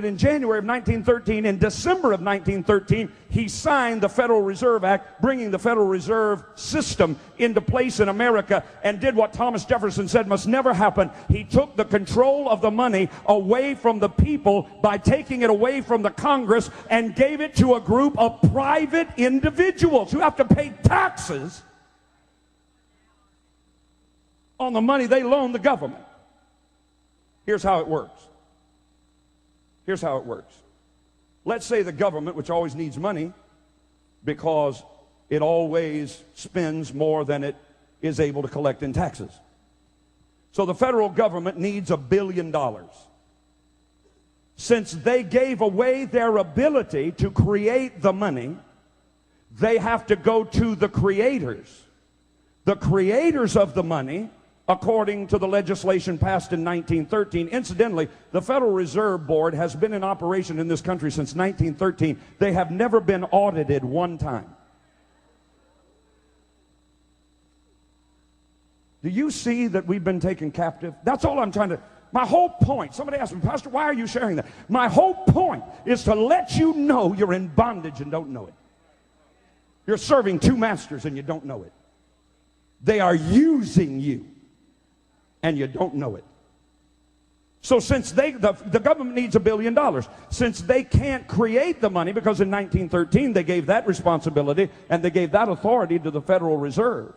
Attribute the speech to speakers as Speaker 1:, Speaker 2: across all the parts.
Speaker 1: In January of 1913, in December of 1913, he signed the Federal Reserve Act, bringing the Federal Reserve System into place in America, and did what Thomas Jefferson said must never happen. He took the control of the money away from the people by taking it away from the Congress and gave it to a group of private individuals who have to pay taxes on the money they loan the government. Here's how it works. Here's how it works. Let's say the government, which always needs money because it always spends more than it is able to collect in taxes. So the federal government needs $1 billion. Since they gave away their ability to create the money, they have to go to the creators. The creators of the money, according to the legislation passed in 1913. Incidentally, the Federal Reserve Board has been in operation in this country since 1913. They have never been audited one time. Do you see that we've been taken captive? That's all I'm trying to... My whole point, somebody asked me, Pastor, why are you sharing that? My whole point is to let you know you're in bondage and don't know it. You're serving two masters and you don't know it. They are using you, and you don't know it. So since the government needs $1 billion, since they can't create the money, because in 1913 they gave that responsibility and they gave that authority to the Federal Reserve,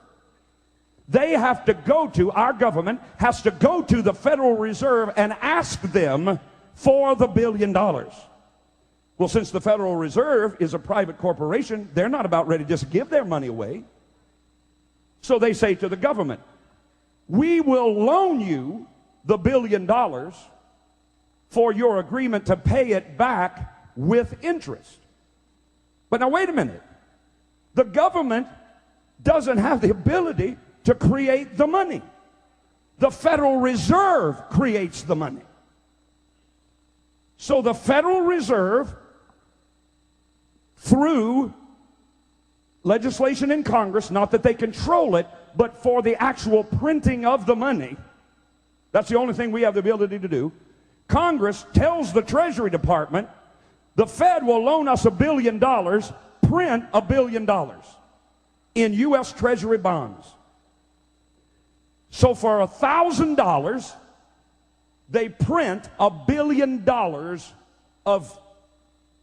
Speaker 1: they have to go to, our government has to go to the Federal Reserve and ask them for the $1 billion. Well, since the Federal Reserve is a private corporation, they're not about ready to just give their money away. So they say to the government, we will loan you the $1 billion for your agreement to pay it back with interest. But now wait a minute. The government doesn't have the ability to create the money. The Federal Reserve creates the money. So the Federal Reserve, through legislation in Congress, not that they control it, but for the actual printing of the money, that's the only thing we have the ability to do. Congress tells the Treasury Department, the Fed will loan us $1 billion, print $1 billion in U.S. Treasury bonds. So for $1,000, they print $1 billion of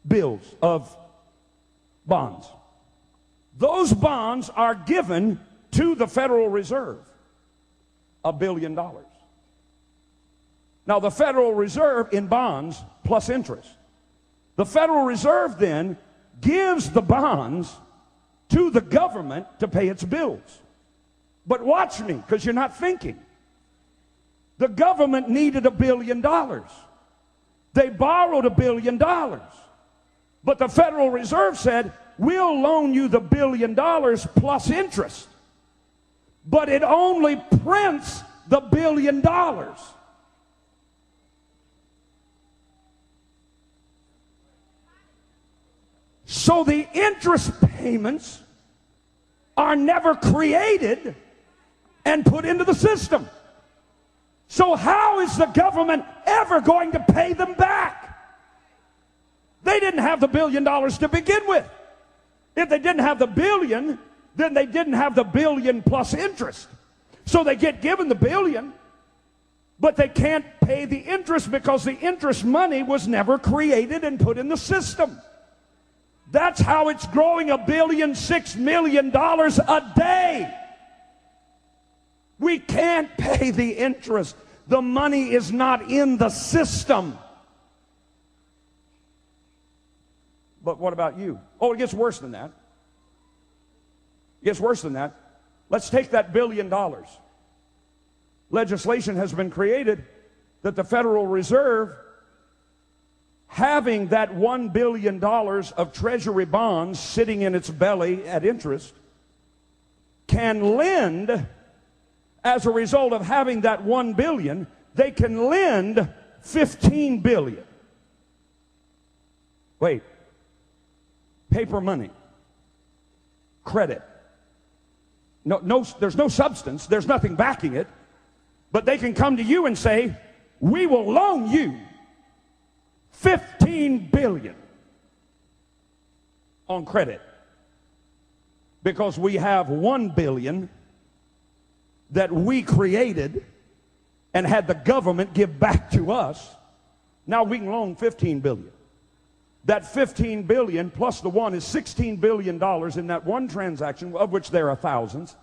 Speaker 1: bills, of bonds. Those bonds are given to the Federal Reserve, $1 billion. Now the Federal Reserve in bonds plus interest. The Federal Reserve then gives the bonds to the government to pay its bills. But watch me, because you're not thinking. The government needed $1 billion. They borrowed $1 billion. But the Federal Reserve said, we'll loan you the $1 billion plus interest. But it only prints the $1 billion. So the interest payments are never created and put into the system. So how is the government ever going to pay them back? They didn't have the $1 billion to begin with. If they didn't have the billion, then they didn't have the billion plus interest. So they get given the billion, but they can't pay the interest because the interest money was never created and put in the system. That's how it's growing $1.6 billion a day. We can't pay the interest. The money is not in the system. But what about you? Oh, it gets worse than that. It gets worse than that. Let's take that $1 billion. Legislation has been created that the Federal Reserve, having that $1 billion of Treasury bonds sitting in its belly at interest, can lend, as a result of having that $1 billion, they can lend $15 billion. Wait. Paper money. Credit. No, there's no substance. There's nothing backing it. But they can come to you and say, we will loan you $15 billion on credit because we have $1 billion that we created and had the government give back to us. Now we can loan $15 billion. That $15 billion plus the one is $16 billion in that one transaction, of which there are thousands.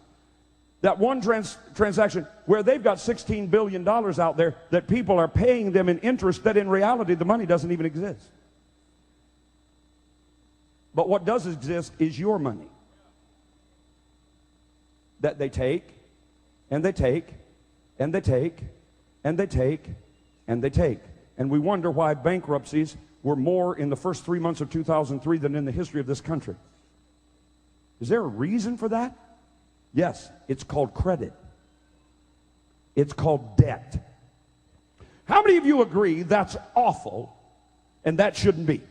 Speaker 1: That one transaction where they've got $16 billion out there that people are paying them in interest that in reality the money doesn't even exist. But what does exist is your money that they take, and they take, and they take, and they take, and they take. And we wonder why bankruptcies were more in the first 3 months of 2003 than in the history of this country. Is there a reason for that? Yes, it's called credit. It's called debt. How many of you agree that's awful and that shouldn't be?